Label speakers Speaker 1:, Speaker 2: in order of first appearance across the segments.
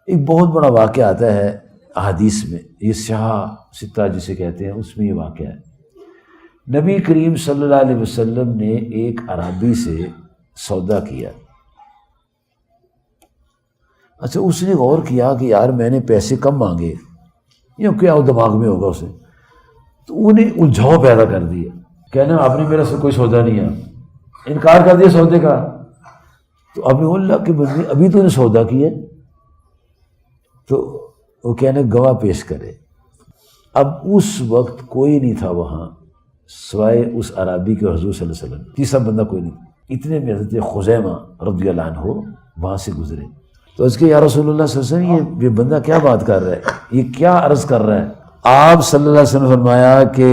Speaker 1: ایک بہت بڑا واقعہ آتا ہے احادیث میں، یہ سیاہ ستہ جسے کہتے ہیں، اس میں یہ واقعہ ہے۔ نبی کریم صلی اللہ علیہ وسلم نے ایک اعرابی سے سودا کیا۔ اچھا، اس نے غور کیا کہ یار میں نے پیسے کم مانگے، یا کیا دماغ میں ہوگا اسے، تو انہیں الجھاؤ پیدا کر دیا، کہنا آپ نے میرا سے کوئی سودا نہیں ہے، انکار کر دیا سودے کا۔ تو اب اللہ کے بندے ابھی تو نے سودا کیا، تو وہ کہنے گواہ پیش کرے۔ اب اس وقت کوئی نہیں تھا وہاں سوائے اس عرابی کے، حضور صلی اللہ علیہ وسلم، تیسرا بندہ کوئی نہیں۔ اتنے میں حضرت خزیمہ رضی اللہ عنہ وہاں سے گزرے، تو اس کے یا رسول اللہ صلی اللہ علیہ وسلم، یہ بندہ کیا بات کر رہا ہے، یہ کیا عرض کر رہا ہے؟ آپ صلی اللہ علیہ وسلم فرمایا کہ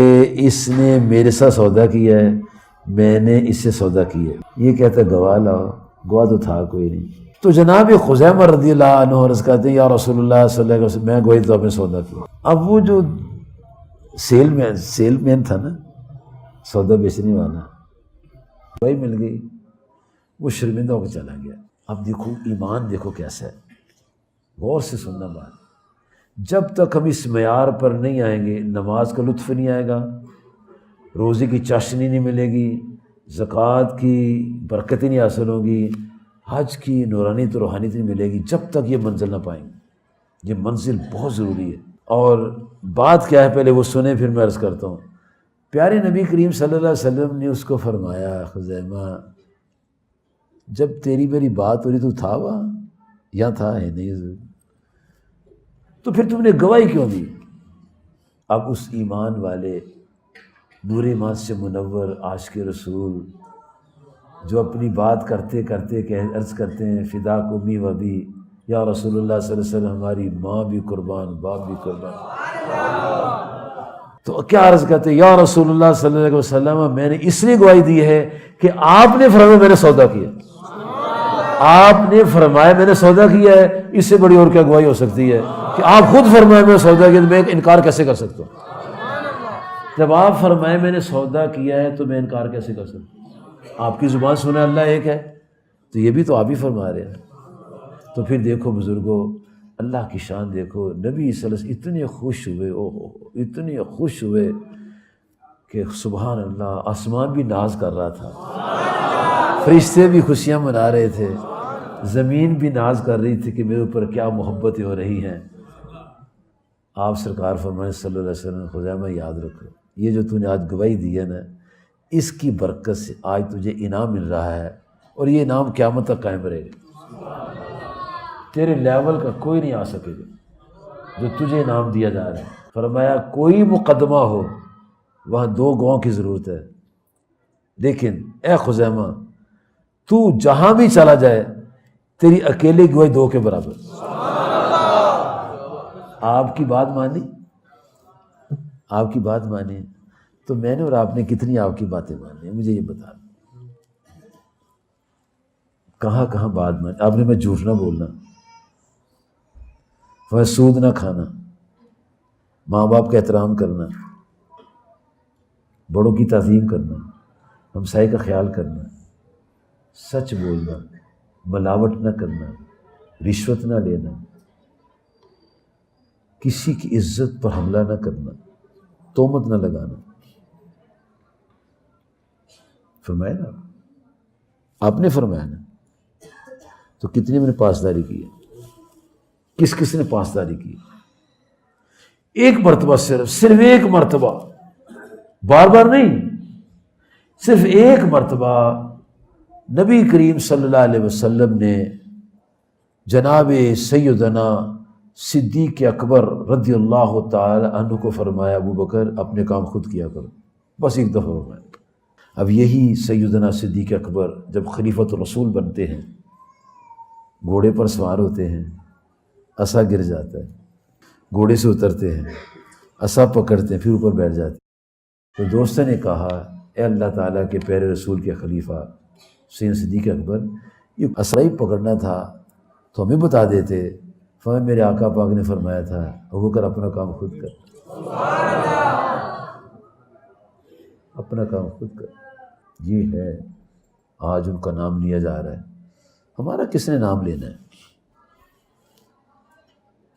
Speaker 1: اس نے میرے ساتھ سودا کیا ہے، میں نے اس سے سودا کیا ہے۔ یہ کہتا ہے گواہ لاؤ، گواہ تو تھا کوئی نہیں۔ تو جناب خزیمہ رضی اللہ عنہ عرض کرتے ہیں یا رسول اللہ صلی اللہ علیہ وسلم، میں گوئی تو آپ نے سودا کیا۔ اب وہ جو سیل مین تھا نا، سودا بیچنے والا، وہی مل گئی، وہ شرمندہ ہو کے چلا گیا۔ اب دیکھو ایمان، دیکھو کیسا ہے، غور سے سننا بات۔ جب تک ہم اس معیار پر نہیں آئیں گے، نماز کا لطف نہیں آئے گا، روزے کی چاشنی نہیں ملے گی، زکوٰۃ کی برکتیں نہیں حاصل ہوں گی، حج کی نورانی تو روحانیت نہیں ملے گی، جب تک یہ منزل نہ پائیں گے۔ یہ منزل بہت ضروری ہے۔ اور بات کیا ہے پہلے وہ سنیں، پھر میں عرض کرتا ہوں۔ پیارے نبی کریم صلی اللہ علیہ وسلم نے اس کو فرمایا، خزیمہ جب تیری میری بات ہو رہی تو تھا وہاں، یا تھا ہے نہیں، تو پھر تم نے گواہی کیوں دی؟ اب اس ایمان والے نور ایمان سے منور عاشق رسول جو اپنی بات کرتے کرتے عرض کرتے ہیں فداک امی و ابی، یا رسول اللہ صلی اللہ علیہ وسلم ہماری ماں بھی قربان، باپ بھی قربان، تو کیا عرض کرتے ہیں یا رسول اللہ صلی اللہ علیہ وسلم میں نے اس لیے گواہی دی ہے کہ آپ نے فرمایا میں نے سودا کیا، آپ نے فرمایا میں نے سودا کیا ہے، اس سے بڑی اور کیا گواہی ہو سکتی ہے کہ آپ خود فرمائے میں نے سودا کیا، تو میں انکار کیسے کر سکتا ہوں؟ جب آپ فرمائے میں نے سودا کیا ہے تو میں انکار کیسے کر سکتا ہوں؟ آپ کی زبان سنا اللہ ایک ہے، تو یہ بھی تو آپ ہی فرما رہے ہیں۔ تو پھر دیکھو بزرگوں، اللہ کی شان دیکھو، نبی صلی اللہ علیہ وسلم اتنے خوش ہوئے، اتنے خوش ہوئے کہ سبحان اللہ، آسمان بھی ناز کر رہا تھا، فرشتے بھی خوشیاں منا رہے تھے، زمین بھی ناز کر رہی تھی کہ میرے اوپر کیا محبتیں ہو رہی ہیں۔ آپ سرکار فرمائے صلی اللہ علیہ وسلم، خزیمہ یاد رکھو، یہ جو تو نے آج گواہی دی ہے نا، اس کی برکت سے آج تجھے انعام مل رہا ہے، اور یہ انعام قیامت تک قائم رہے گا۔ تیرے لیول کا کوئی نہیں آ سکے گا جو تجھے انعام دیا جا رہا ہے۔ فرمایا کوئی مقدمہ ہو وہاں 2 گواہوں کی ضرورت ہے، لیکن اے خزیمہ تو جہاں بھی چلا جائے تیری اکیلے گواہی 2 کے برابر۔ آپ کی بات مانی، آپ کی بات مانی، تو میں نے اور آپ نے کتنی آپ کی باتیں مانی ہیں، مجھے یہ بتا دیں کہاں کہاں بات مانی آپ نے؟ میں جھوٹ نہ بولنا، سود نہ کھانا، ماں باپ کا احترام کرنا، بڑوں کی تعظیم کرنا، ہمسائے کا خیال کرنا، سچ بولنا، ملاوٹ نہ کرنا، رشوت نہ لینا، کسی کی عزت پر حملہ نہ کرنا، تہمت نہ لگانا۔ فرمایا نا، آپ نے فرمایا نا، تو کتنی میں نے پاسداری کی ہے؟ کس کس نے پاسداری کی؟ ایک مرتبہ، صرف ایک مرتبہ، بار بار نہیں، صرف ایک مرتبہ نبی کریم صلی اللہ علیہ وسلم نے جناب سیدنا صدیق اکبر رضی اللہ تعالی عنہ کو فرمایا ابو بکر اپنے کام خود کیا کرو، بس ایک دفعہ فرمایا۔ اب یہی سیدنا صدیق اکبر جب خلیفۃ الرسول بنتے ہیں، گھوڑے پر سوار ہوتے ہیں، عصا گر جاتا ہے، گھوڑے سے اترتے ہیں، عصا پکڑتے ہیں، پھر اوپر بیٹھ جاتے ہیں۔ تو دوستوں نے کہا اے اللہ تعالیٰ کے پیارے رسول کے خلیفہ سیدنا صدیق اکبر، یہ عصا ہی پکڑنا تھا تو ہمیں بتا دیتے۔ فرمایا میرے آقا پاک نے فرمایا تھا ابو بکر اپنا کام خود کر، اپنا کام خود کر۔ یہ ہے آج ان کا نام لیا جا رہا ہے، ہمارا کس نے نام لینا ہے؟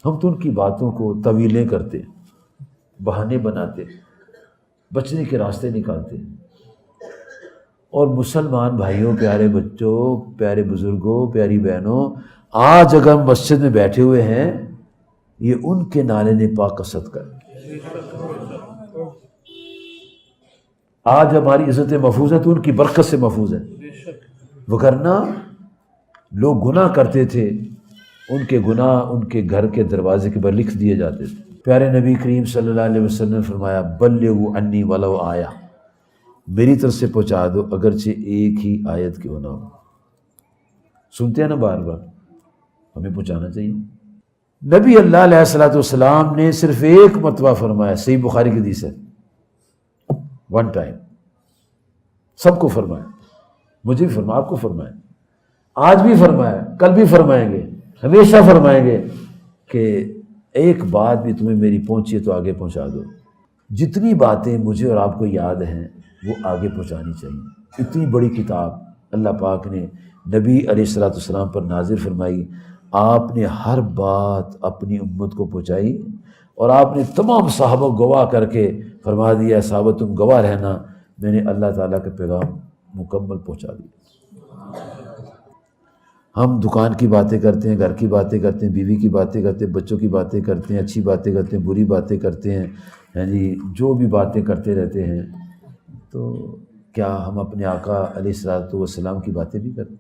Speaker 1: ہم تو ان کی باتوں کو طویلیں کرتے، بہانے بناتے، بچنے کے راستے نکالتے۔ اور مسلمان بھائیوں، پیارے بچوں، پیارے بزرگوں، پیاری بہنوں، آج اگر ہم مسجد میں بیٹھے ہوئے ہیں، یہ ان کے نالے پاک کا صدقہ ہے۔ آج ہماری عزت محفوظ ہے تو ان کی برکت سے محفوظ ہے، وگرنہ لوگ گناہ کرتے تھے، ان کے گناہ ان کے گھر کے دروازے کے پر لکھ دیے جاتے تھے۔ پیارے نبی کریم صلی اللہ علیہ وسلم نے فرمایا بلغوا عنی ولو آیہ، میری طرف سے پہنچا دو اگرچہ ایک ہی آیت کیوں نہ ہو۔ سنتے ہیں نا بار بار، ہمیں پہنچانا چاہیے۔ نبی اللہ علیہ والسلام نے صرف ایک مرتبہ فرمایا، صحیح بخاری کی حدیث ہے، ون ٹائم، سب کو فرمایا، مجھے بھی فرمایا، آپ کو فرمایا، آج بھی فرمایا، کل بھی فرمائیں گے، ہمیشہ فرمائیں گے کہ ایک بات بھی تمہیں میری پہنچی ہے تو آگے پہنچا دو۔ جتنی باتیں مجھے اور آپ کو یاد ہیں وہ آگے پہنچانی چاہیے۔ اتنی بڑی کتاب اللہ پاک نے نبی علیہ السلام پر نازل فرمائی، آپ نے ہر بات اپنی امت کو پہنچائی، اور آپ نے تمام صحابہ گواہ کر کے فرما دیا صحابہ تم گواہ رہنا، میں نے اللہ تعالیٰ کا پیغام مکمل پہنچا دیا۔ ہم دکان کی باتیں کرتے ہیں، گھر کی باتیں کرتے ہیں، بیوی کی باتیں کرتے ہیں، بچوں کی باتیں کرتے ہیں، اچھی باتیں کرتے ہیں، بری باتیں کرتے ہیں، ہاں جی، جو بھی باتیں کرتے رہتے ہیں، تو کیا ہم اپنے آقا علیہ السلام کی باتیں بھی کرتے ہیں؟